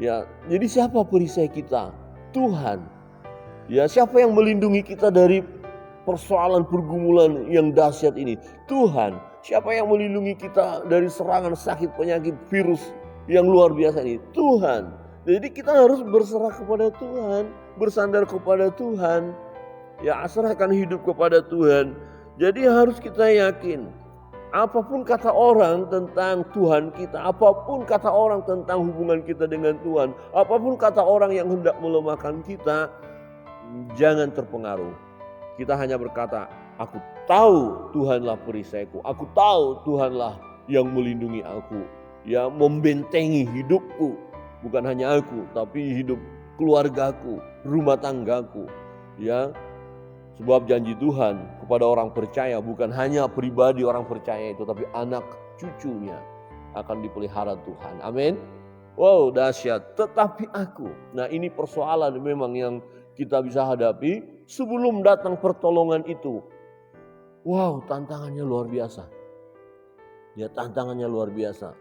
Ya, jadi siapa perisai kita? Tuhan. Ya, siapa yang melindungi kita dari persoalan pergumulan yang dahsyat ini? Tuhan. Siapa yang melindungi kita dari serangan sakit penyakit virus yang luar biasa ini? Tuhan. Jadi kita harus berserah kepada Tuhan, bersandar kepada Tuhan. Ya, serahkan hidup kepada Tuhan. Jadi harus kita yakin, apapun kata orang tentang Tuhan kita, apapun kata orang tentang hubungan kita dengan Tuhan, apapun kata orang yang hendak melemahkan kita, jangan terpengaruh. Kita hanya berkata, aku tahu Tuhanlah perisaiku, aku tahu Tuhanlah yang melindungi aku, yang membentengi hidupku. Bukan hanya aku, tapi hidup keluargaku, rumah tanggaku. Ya, sebab janji Tuhan kepada orang percaya bukan hanya pribadi orang percaya itu, tapi anak cucunya akan dipelihara Tuhan. Amin. Wow, dahsyat. Tetapi aku. Nah, ini persoalan memang yang kita bisa hadapi sebelum datang pertolongan itu. Wow, tantangannya luar biasa. Ya, tantangannya luar biasa.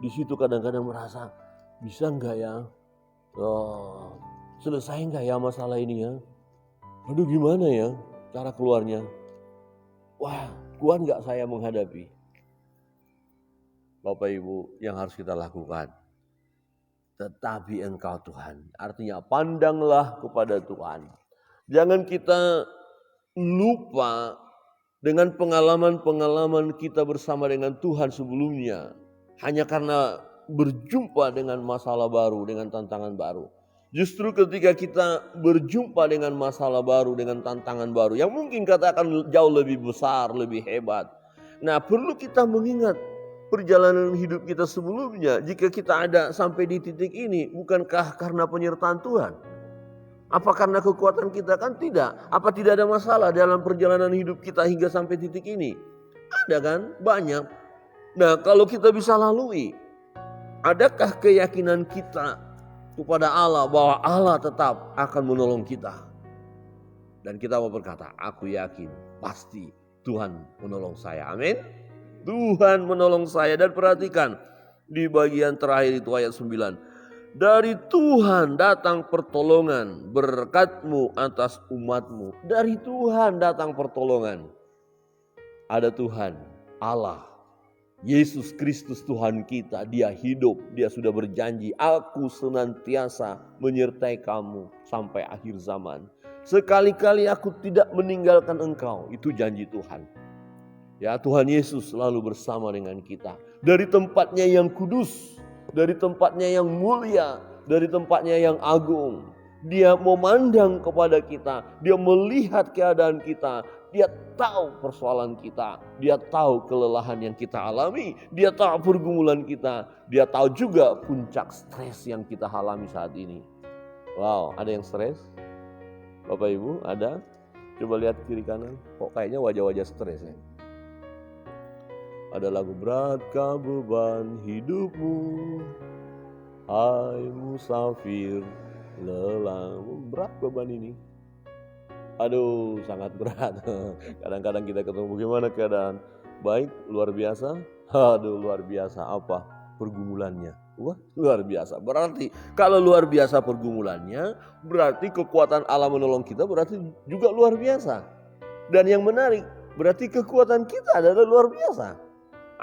Di situ kadang-kadang merasa, bisa enggak ya? Selesai enggak ya masalah ini ya? Aduh, gimana ya cara keluarnya? Wah, kuat enggak saya menghadapi? Bapak Ibu, yang harus kita lakukan, tetapi Engkau Tuhan. Artinya pandanglah kepada Tuhan. Jangan kita lupa dengan pengalaman-pengalaman kita bersama dengan Tuhan sebelumnya. Hanya karena berjumpa dengan masalah baru, dengan tantangan baru. Justru ketika kita berjumpa dengan masalah baru, dengan tantangan baru, yang mungkin katakan jauh lebih besar, lebih hebat. Nah, perlu kita mengingat perjalanan hidup kita sebelumnya. Jika kita ada sampai di titik ini, bukankah karena penyertaan Tuhan? Apa karena kekuatan kita? Kan tidak. Apa tidak ada masalah dalam perjalanan hidup kita hingga sampai titik ini? Ada kan? Banyak. Nah, kalau kita bisa lalui, adakah keyakinan kita kepada Allah bahwa Allah tetap akan menolong kita? Dan kita mau berkata, aku yakin pasti Tuhan menolong saya. Amin. Tuhan menolong saya. Dan perhatikan di bagian terakhir itu ayat 9. Dari Tuhan datang pertolongan, berkat-Mu atas umat-Mu. Dari Tuhan datang pertolongan. Ada Tuhan, Allah, Yesus Kristus Tuhan kita. Dia hidup, Dia sudah berjanji, aku senantiasa menyertai kamu sampai akhir zaman. Sekali-kali aku tidak meninggalkan engkau. Itu janji Tuhan. Ya, Tuhan Yesus selalu bersama dengan kita. Dari tempatnya yang kudus, dari tempatnya yang mulia, dari tempatnya yang agung. Dia memandang kepada kita, Dia melihat keadaan kita, Dia tahu persoalan kita, Dia tahu kelelahan yang kita alami, Dia tahu pergumulan kita, Dia tahu juga puncak stres yang kita alami saat ini. Wow, ada yang stres? Bapak Ibu, ada? Coba lihat kiri kanan, kok kayaknya wajah-wajah stres ya. Ada lagu, beratkah beban hidupmu, hai musafir lelah. Berat beban ini. Aduh, sangat berat. Kadang-kadang kita ketemu, gimana keadaan? Baik, luar biasa. Aduh, luar biasa. Apa pergumulannya? Wah, luar biasa. Berarti kalau luar biasa pergumulannya, berarti kekuatan Allah menolong kita berarti juga luar biasa. Dan yang menarik, berarti kekuatan kita adalah luar biasa.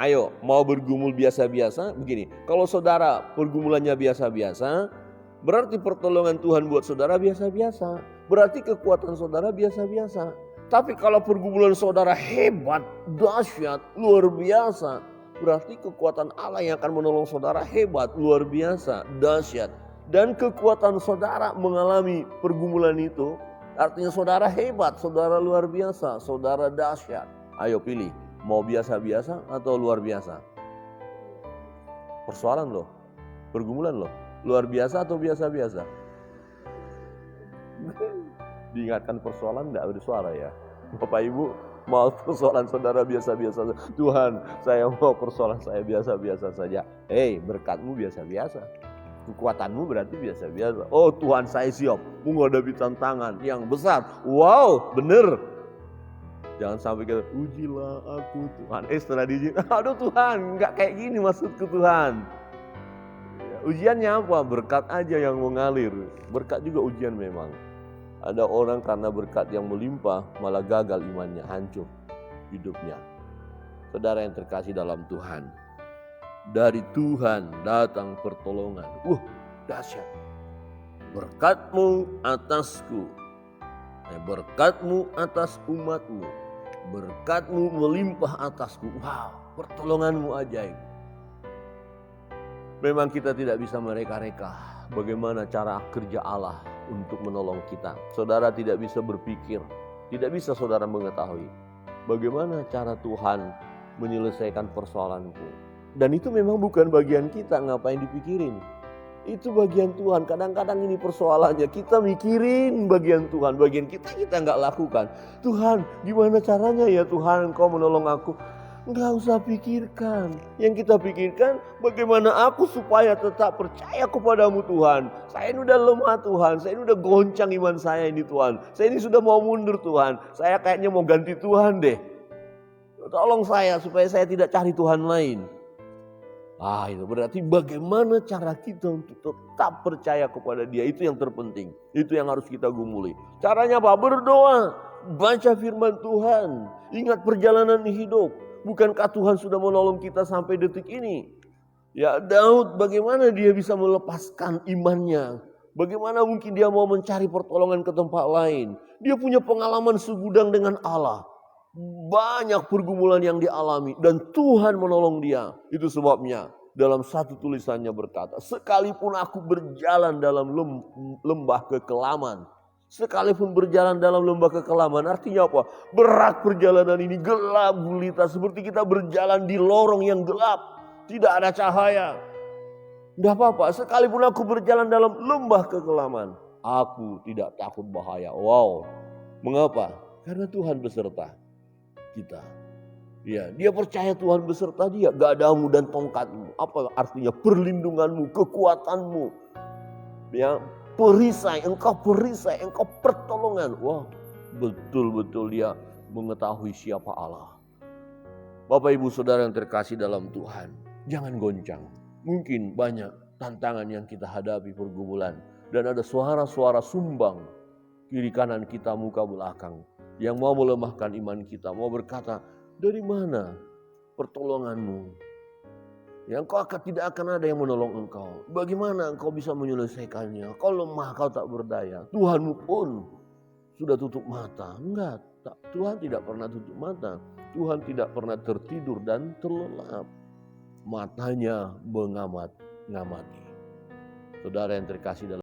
Ayo, mau bergumul biasa-biasa? Begini, kalau saudara pergumulannya biasa-biasa, berarti pertolongan Tuhan buat saudara biasa-biasa. Berarti kekuatan saudara biasa-biasa. Tapi kalau pergumulan saudara hebat, dahsyat, luar biasa, berarti kekuatan Allah yang akan menolong saudara hebat, luar biasa, dahsyat. Dan kekuatan saudara mengalami pergumulan itu, artinya saudara hebat, saudara luar biasa, saudara dahsyat. Ayo pilih. Mau biasa-biasa atau luar biasa? Persoalan loh, pergumulan loh. Luar biasa atau biasa-biasa? Diingatkan persoalan enggak bersuara ya. Bapak Ibu, mau persoalan saudara biasa-biasa. Tuhan, saya mau persoalan saya biasa-biasa saja. Berkat-Mu biasa-biasa. Kekuatan-Mu berarti biasa-biasa. Oh Tuhan, saya siap menghadapi tantangan yang besar. Wow, bener. Jangan sampai kita, ujilah aku Tuhan. Setelah diuji, aduh Tuhan, gak kayak gini maksudku Tuhan. Ya, Ujiannya apa? Berkat aja yang mengalir. Berkat juga ujian memang. Ada orang karena berkat yang melimpah malah gagal imannya, hancur hidupnya. Saudara yang terkasih dalam Tuhan, dari Tuhan datang pertolongan. Dahsyat. Berkat-Mu atasku, berkat-Mu atas umat-Mu, berkat-Mu melimpah atasku. Wow, pertolongan-Mu ajaib. Memang kita tidak bisa mereka-reka bagaimana cara kerja Allah untuk menolong kita. Saudara tidak bisa berpikir, tidak bisa saudara mengetahui bagaimana cara Tuhan menyelesaikan persoalanku. Dan itu memang bukan bagian kita, ngapain dipikirin. Itu bagian Tuhan. Kadang-kadang ini persoalannya, kita mikirin bagian Tuhan, bagian kita nggak lakukan. Tuhan, gimana caranya ya Tuhan Engkau menolong aku? Nggak usah pikirkan. Yang kita pikirkan bagaimana aku supaya tetap percaya kepadamu Tuhan. Saya ini udah lemah Tuhan. Saya ini udah goncang iman saya ini Tuhan. Saya ini sudah mau mundur Tuhan. Saya kayaknya mau ganti Tuhan deh. Tolong saya supaya saya tidak cari Tuhan lain. Itu berarti bagaimana cara kita untuk tetap percaya kepada Dia. Itu yang terpenting. Itu yang harus kita gumuli. Caranya apa? Berdoa. Baca firman Tuhan. Ingat perjalanan hidup. Bukankah Tuhan sudah menolong kita sampai detik ini? Ya Daud, bagaimana dia bisa melepaskan imannya? Bagaimana mungkin dia mau mencari pertolongan ke tempat lain? Dia punya pengalaman segudang dengan Allah. Banyak pergumulan yang dialami dan Tuhan menolong dia. Itu sebabnya dalam satu tulisannya berkata, sekalipun aku berjalan dalam lembah kekelaman. Sekalipun berjalan dalam lembah kekelaman, artinya apa? Berat perjalanan ini, gelap gulita, seperti kita berjalan di lorong yang gelap, tidak ada cahaya. Tidak apa-apa, sekalipun aku berjalan dalam lembah kekelaman, aku tidak takut bahaya. Wow, mengapa? Karena Tuhan beserta kita. Ya, dia percaya Tuhan beserta dia, gadamu dan tongkatmu. Apa artinya? Perlindunganmu, kekuatanmu. Ya. Perisai, engkau pertolongan. Wah, betul-betul dia mengetahui siapa Allah. Bapak Ibu Saudara yang terkasih dalam Tuhan, jangan goncang. Mungkin banyak tantangan yang kita hadapi, pergumulan. Dan ada suara-suara sumbang kiri kanan kita, muka belakang. Yang mau melemahkan iman kita, mau berkata, dari mana pertolonganmu? Ya, tidak akan ada yang menolong engkau. Bagaimana engkau bisa menyelesaikannya? Kau lemah, kau tak berdaya. Tuhanmu pun sudah tutup mata. Enggak, Tuhan tidak pernah tutup mata. Tuhan tidak pernah tertidur dan terlelap. Matanya mengamati. Saudara yang terkasih dalam